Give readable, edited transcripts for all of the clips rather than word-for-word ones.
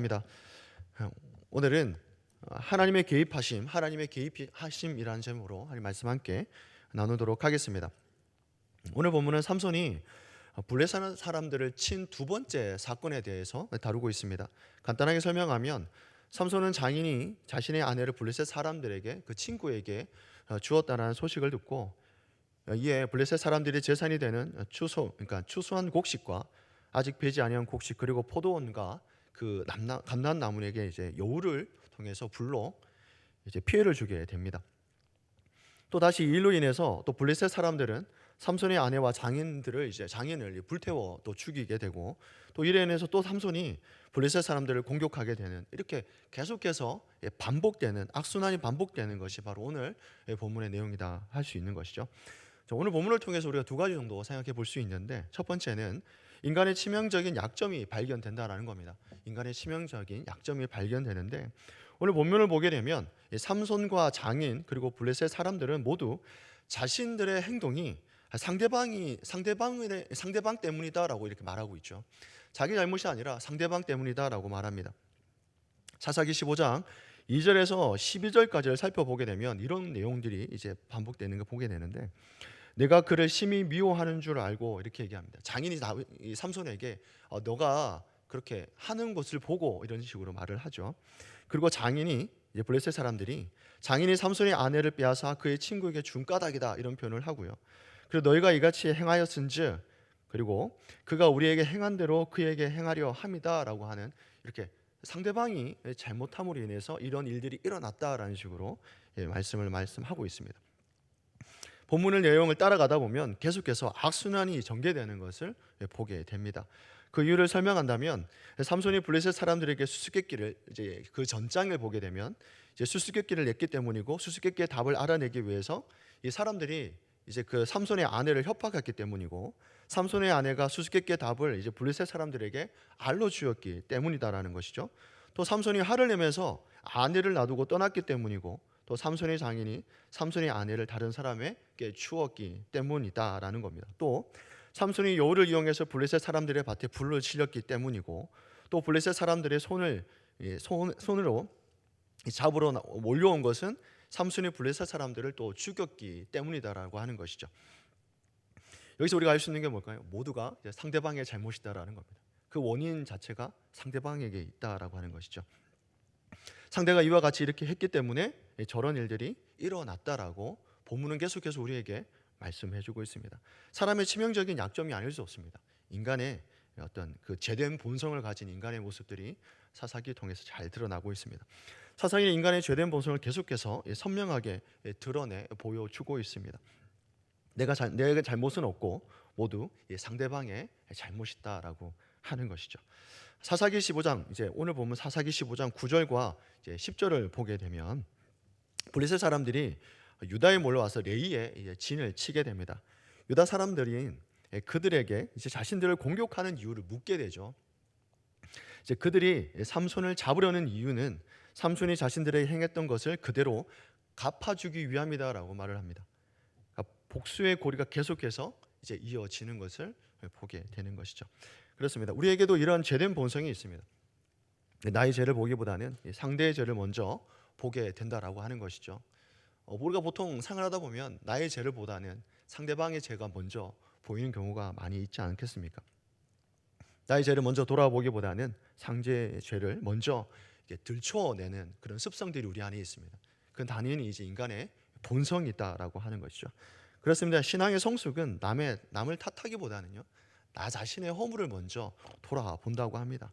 감사합니다. 오늘은 하나님의 개입하심이라는 제목으로 하나님 말씀 함께 나누도록 하겠습니다. 오늘 본문은 삼손이 블레셋 사람들을 친 두 번째 사건에 대해서 다루고 있습니다. 간단하게 설명하면 삼손은 장인이 자신의 아내를 블레셋 사람들에게 그 친구에게 주었다는 소식을 듣고 이에 블레셋 사람들이 재산이 되는 그러니까 추수한 곡식과 아직 배지 아니한 곡식 그리고 포도원과 그 감람나무에게 이제 여우를 통해서 불로 이제 피해를 주게 됩니다. 또 다시 이 일로 인해서 또 블레셋 사람들은 삼손의 아내와 장인을 불태워 또 죽이게 되고 또 이로 인해서 또 삼손이 블레셋 사람들을 공격하게 되는 이렇게 계속해서 반복되는 악순환이 반복되는 것이 바로 오늘 본문의 내용이다 할 수 있는 것이죠. 오늘 본문을 통해서 우리가 두 가지 정도 생각해 볼 수 있는데 첫 번째는 인간의 치명적인 약점이 발견된다라는 겁니다. 인간의 치명적인 약점이 발견되는데 오늘 본문을 보게 되면 삼손과 장인 그리고 블레셋 사람들은 모두 자신들의 행동이 상대방 때문이다라고 이렇게 말하고 있죠. 자기 잘못이 아니라 상대방 때문이다라고 말합니다. 사사기 15장 2절에서 12절까지를 살펴보게 되면 이런 내용들이 이제 반복되는 걸 보게 되는데 내가 그를 심히 미워하는 줄 알고 이렇게 얘기합니다. 장인이 삼손에게 너가 그렇게 하는 것을 보고 이런 식으로 말을 하죠. 그리고 장인이 이제 블레셋 사람들이 장인이 삼손의 아내를 빼앗아 그의 친구에게 준 까닭이다 이런 표현을 하고요. 그리고 너희가 이같이 행하였은즉 그리고 그가 우리에게 행한 대로 그에게 행하려 함이다라고 하는 이렇게 상대방이 잘못함으로 인해서 이런 일들이 일어났다라는 식으로 말씀하고 있습니다. 본문의 내용을 따라가다 보면 계속해서 악순환이 전개되는 것을 보게 됩니다. 그 이유를 설명한다면 삼손이 블레셋 사람들에게 수수께끼를 이제 그 전장을 보게 되면 이제 수수께끼를 냈기 때문이고 수수께끼의 답을 알아내기 위해서 이 사람들이 이제 그 삼손의 아내를 협박했기 때문이고 삼손의 아내가 수수께끼의 답을 이제 블레셋 사람들에게 알려주었기 때문이다라는 것이죠. 또 삼손이 화를 내면서 아내를 놔두고 떠났기 때문이고 또 삼손의 장인이 삼손의 아내를 다른 사람에게 주었기 때문이다라는 겁니다. 또 삼손이 여우를 이용해서 블레셋 사람들의 밭에 불을 질렀기 때문이고 또 블레셋 사람들의 손으로 잡으러 몰려온 것은 삼손이 블레셋 사람들을 또 죽였기 때문이다라고 하는 것이죠. 여기서 우리가 알 수 있는 게 뭘까요? 모두가 상대방의 잘못이다라는 겁니다. 그 원인 자체가 상대방에게 있다라고 하는 것이죠. 상대가 이와 같이 이렇게 했기 때문에 저런 일들이 일어났다라고 본문은 계속해서 우리에게 말씀해주고 있습니다. 사람의 치명적인 약점이 아닐 수 없습니다. 인간의 어떤 그 죄된 본성을 가진 인간의 모습들이 사사기를 통해서 잘 드러나고 있습니다. 사사기는 인간의 죄된 본성을 계속해서 선명하게 드러내 보여주고 있습니다. 내가 잘못은 없고 모두 상대방의 잘못이다라고 하는 것이죠. 사사기 15장 이제 오늘 보면 사사기 15장 9절과 이제 10절을 보게 되면 블레셋 사람들이 유다에 몰려와서 레이에 진을 치게 됩니다. 유다 사람들이 그들에게 이제 자신들을 공격하는 이유를 묻게 되죠. 이제 그들이 삼손을 잡으려는 이유는 삼손이 자신들에게 행했던 것을 그대로 갚아주기 위함이다라고 말을 합니다. 그러니까 복수의 고리가 계속해서 이제 이어지는 것을 보게 되는 것이죠. 그렇습니다. 우리에게도 이런 죄된 본성이 있습니다. 나의 죄를 보기보다는 상대의 죄를 먼저 보게 된다라고 하는 것이죠. 우리가 보통 생활하다 보면 나의 죄를 보다는 상대방의 죄가 먼저 보이는 경우가 많이 있지 않겠습니까? 나의 죄를 먼저 돌아보기보다는 상대의 죄를 먼저 들춰내는 그런 습성들이 우리 안에 있습니다. 그건 당연히 이제 인간의 본성이 있다라고 하는 것이죠. 그렇습니다. 신앙의 성숙은 남을 탓하기보다는요, 나 자신의 허물을 먼저 돌아본다고 합니다.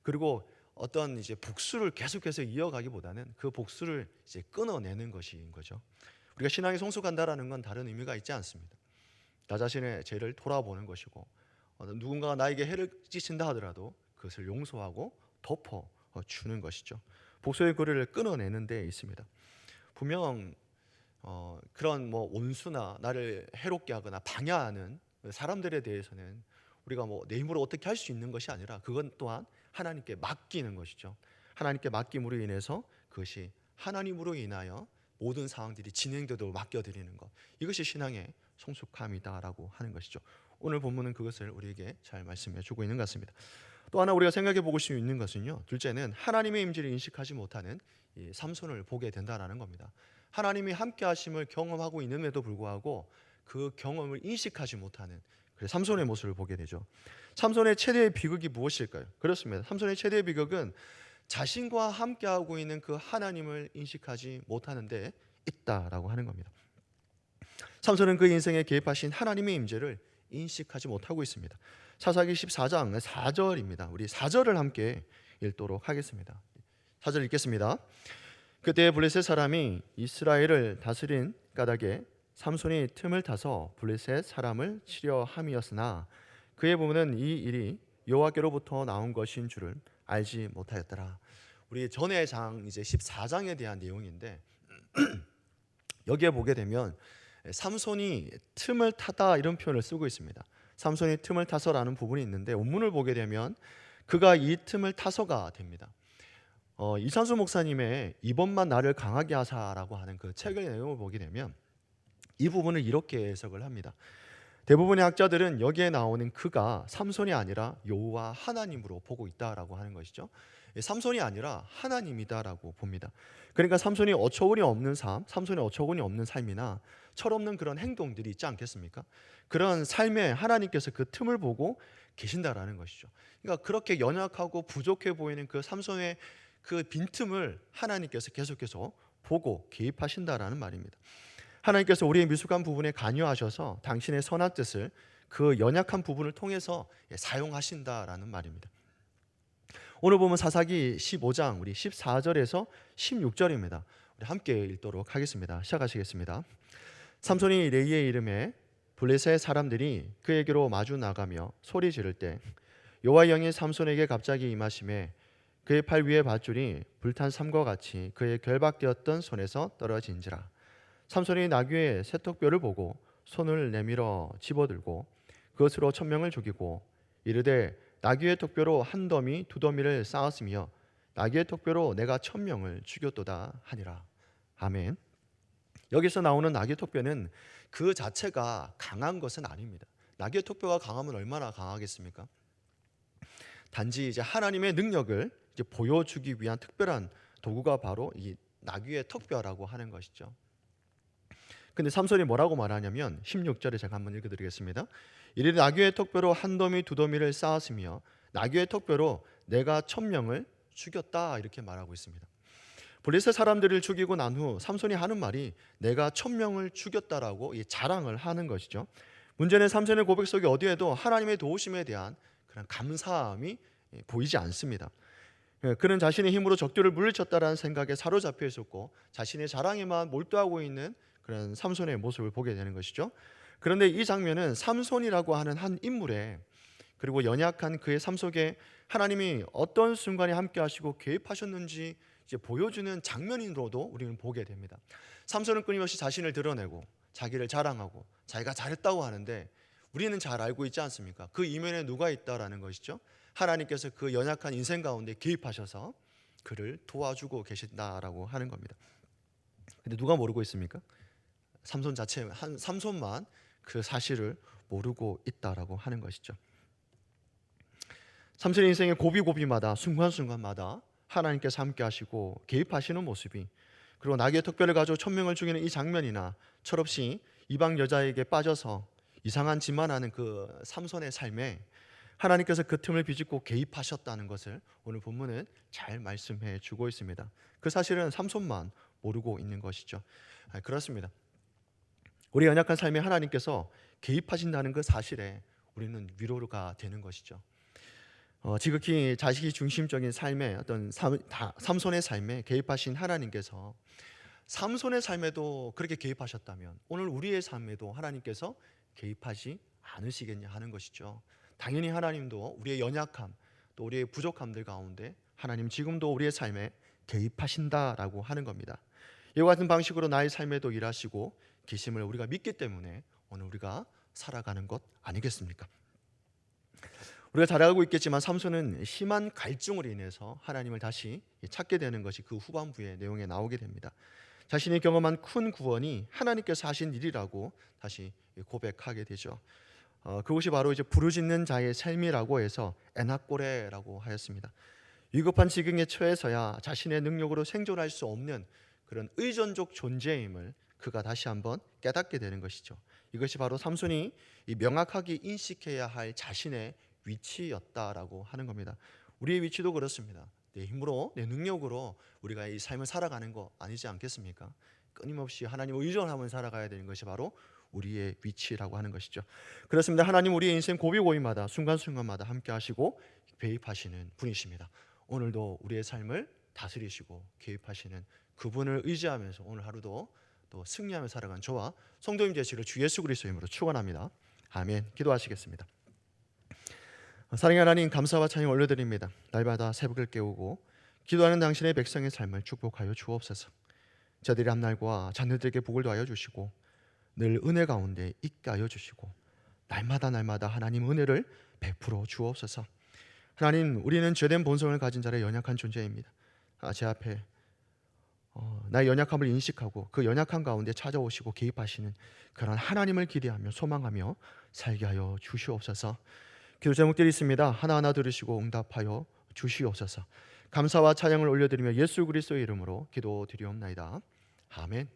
그리고 어떤 이제 복수를 계속해서 이어가기보다는 그 복수를 이제 끊어내는 것인 거죠. 우리가 신앙이 성숙한다라는 건 다른 의미가 있지 않습니다. 나 자신의 죄를 돌아보는 것이고 누군가가 나에게 해를 끼친다 하더라도 그것을 용서하고 덮어 주는 것이죠. 복수의 고리를 끊어내는 데 있습니다. 분명 그런 뭐 원수나 나를 해롭게 하거나 방해하는 사람들에 대해서는 우리가 뭐 내 힘으로 어떻게 할 수 있는 것이 아니라 그건 또한 하나님께 맡기는 것이죠. 하나님께 맡김으로 인해서 그것이 하나님으로 인하여 모든 상황들이 진행되도록 맡겨드리는 것, 이것이 신앙의 성숙함이다라고 하는 것이죠. 오늘 본문은 그것을 우리에게 잘 말씀해 주고 있는 것 같습니다. 또 하나 우리가 생각해 보고 수 있는 것은요, 둘째는 하나님의 임재를 인식하지 못하는 이 삼손을 보게 된다라는 겁니다. 하나님이 함께 하심을 경험하고 있음에도 불구하고 그 경험을 인식하지 못하는 삼손의 모습을 보게 되죠. 삼손의 최대의 비극이 무엇일까요? 그렇습니다. 삼손의 최대의 비극은 자신과 함께하고 있는 그 하나님을 인식하지 못하는 데 있다라고 하는 겁니다. 삼손은 그 인생에 개입하신 하나님의 임재를 인식하지 못하고 있습니다. 사사기 14장 4절입니다. 우리 4절을 함께 읽도록 하겠습니다. 4절 읽겠습니다. 그때 블레셋 사람이 이스라엘을 다스린 까닭에 삼손이 틈을 타서 블레셋 사람을 치려 함이었으나 그의 부모는 이 일이 여호와께로부터 나온 것인 줄을 알지 못하였더라. 우리 전의 장 이제 14장에 대한 내용인데 여기에 보게 되면 삼손이 틈을 타다 이런 표현을 쓰고 있습니다. 삼손이 틈을 타서라는 부분이 있는데 원문을 보게 되면 그가 이 틈을 타서가 됩니다. 이찬수 목사님의 이번만 나를 강하게 하사라고 하는 그 책의 내용을 보게 되면 이 부분을 이렇게 해석을 합니다. 대부분의 학자들은 여기에 나오는 그가 삼손이 아니라 여호와 하나님으로 보고 있다라고 하는 것이죠. 삼손이 아니라 하나님이다라고 봅니다. 그러니까 삼손이 어처구니 없는 삶, 삼손의 어처구니 없는 삶이나 철없는 그런 행동들이 있지 않겠습니까? 그런 삶에 하나님께서 그 틈을 보고 계신다라는 것이죠. 그러니까 그렇게 연약하고 부족해 보이는 그 삼손의 그 빈틈을 하나님께서 계속해서 보고 개입하신다라는 말입니다. 하나님께서 우리의 미숙한 부분에 관여하셔서 당신의 선한 뜻을 그 연약한 부분을 통해서 사용하신다라는 말입니다. 오늘 보면 사사기 15장 우리 14절에서 16절입니다. 우리 함께 읽도록 하겠습니다. 시작하시겠습니다. 삼손이 레이의 이름에 블레셋 사람들이 그에게로 마주 나가며 소리 지를 때 여호와의 영이 삼손에게 갑자기 임하심에 그의 팔 위에 밧줄이 불탄 삼과 같이 그의 결박되었던 손에서 떨어진지라. 삼손이 나귀의 새턱뼈를 보고 손을 내밀어 집어들고 그것으로 천명을 죽이고 이르되 나귀의 턱뼈로 한 더미 두 더미를 쌓았으며 나귀의 턱뼈로 내가 천명을 죽였도다 하니라. 아멘. 여기서 나오는 나귀의 턱뼈는 그 자체가 강한 것은 아닙니다. 나귀의 턱뼈가 강하면 얼마나 강하겠습니까? 단지 이제 하나님의 능력을 이제 보여주기 위한 특별한 도구가 바로 이 나귀의 턱뼈라고 하는 것이죠. 근데 삼손이 뭐라고 말하냐면 16절에 제가 한번 읽어드리겠습니다. 이르되 나귀의 턱뼈로 한 더미 두 더미를 쌓았으며 나귀의 턱뼈로 내가 천명을 죽였다 이렇게 말하고 있습니다. 블레셋 사람들을 죽이고 난 후 삼손이 하는 말이 내가 천명을 죽였다라고 자랑을 하는 것이죠. 문제는 삼손의 고백 속에 어디에도 하나님의 도우심에 대한 그런 감사함이 보이지 않습니다. 그는 자신의 힘으로 적들을 물리쳤다라는 생각에 사로잡혀 있었고 자신의 자랑에만 몰두하고 있는 그런 삼손의 모습을 보게 되는 것이죠. 그런데 이 장면은 삼손이라고 하는 한 인물의 그리고 연약한 그의 삶 속에 하나님이 어떤 순간에 함께 하시고 개입하셨는지 이제 보여주는 장면으로도 우리는 보게 됩니다. 삼손은 끊임없이 자신을 드러내고 자기를 자랑하고 자기가 잘했다고 하는데 우리는 잘 알고 있지 않습니까? 그 이면에 누가 있다라는 것이죠. 하나님께서 그 연약한 인생 가운데 개입하셔서 그를 도와주고 계신다라고 하는 겁니다. 근데 누가 모르고 있습니까? 삼손 자체, 한 삼손만 그 사실을 모르고 있다라고 하는 것이죠. 삼손의 인생의 고비고비마다 순간순간마다 하나님께서 함께 하시고 개입하시는 모습이, 그리고 나귀의 턱뼈를 가지고 천명을 죽이는 이 장면이나 철없이 이방 여자에게 빠져서 이상한 짓만 하는 그 삼손의 삶에 하나님께서 그 틈을 비집고 개입하셨다는 것을 오늘 본문은 잘 말씀해 주고 있습니다. 그 사실은 삼손만 모르고 있는 것이죠. 그렇습니다. 우리 연약한 삶에 하나님께서 개입하신다는 그 사실에 우리는 위로가 되는 것이죠. 지극히 자식이 중심적인 삶의 어떤 삼손의 삶에 개입하신 하나님께서 삼손의 삶에도 그렇게 개입하셨다면 오늘 우리의 삶에도 하나님께서 개입하지 않으시겠냐 하는 것이죠. 당연히 하나님도 우리의 연약함 또 우리의 부족함들 가운데 하나님 지금도 우리의 삶에 개입하신다라고 하는 겁니다. 이와 같은 방식으로 나의 삶에도 일하시고 계심을 우리가 믿기 때문에 오늘 우리가 살아가는 것 아니겠습니까? 우리가 잘 알고 있겠지만 삼손은 심한 갈증으로 인해서 하나님을 다시 찾게 되는 것이 그 후반부의 내용에 나오게 됩니다. 자신이 경험한 큰 구원이 하나님께서 하신 일이라고 다시 고백하게 되죠. 그것이 바로 이제 부르짖는 자의 삶이라고 해서 에나꼬레라고 하였습니다. 위급한 지경에 처해서야 자신의 능력으로 생존할 수 없는 그런 의존적 존재임을 그가 다시 한번 깨닫게 되는 것이죠. 이것이 바로 삼손이 이 명확하게 인식해야 할 자신의 위치였다라고 하는 겁니다. 우리의 위치도 그렇습니다. 내 힘으로, 내 능력으로 우리가 이 삶을 살아가는 거 아니지 않겠습니까? 끊임없이 하나님을 의존하며 살아가야 되는 것이 바로 우리의 위치라고 하는 것이죠. 그렇습니다. 하나님 우리의 인생 고비고비마다 순간순간마다 함께 하시고 개입하시는 분이십니다. 오늘도 우리의 삶을 다스리시고 개입하시는 그분을 의지하면서 오늘 하루도 또 승리하며 살아간 저와 성도님 되시기를 주 예수 그리스도의 이름으로 축원합니다. 아멘. 기도하시겠습니다. 사랑의 하나님, 감사와 찬양 올려드립니다. 날마다 새벽을 깨우고 기도하는 당신의 백성의 삶을 축복하여 주옵소서. 저들의 앞날과 자녀들에게 복을 더하여 주시고 늘 은혜 가운데 있게 하여 주시고 날마다 하나님 은혜를 베풀어 주옵소서. 하나님, 우리는 죄된 본성을 가진 자의 연약한 존재입니다. 제 앞에 나의 연약함을 인식하고 그 연약한 가운데 찾아오시고 개입하시는 그런 하나님을 기대하며 소망하며 살게 하여 주시옵소서. 기도 제목들이 있습니다. 하나하나 들으시고 응답하여 주시옵소서. 감사와 찬양을 올려드리며 예수 그리스도의 이름으로 기도드리옵나이다. 아멘.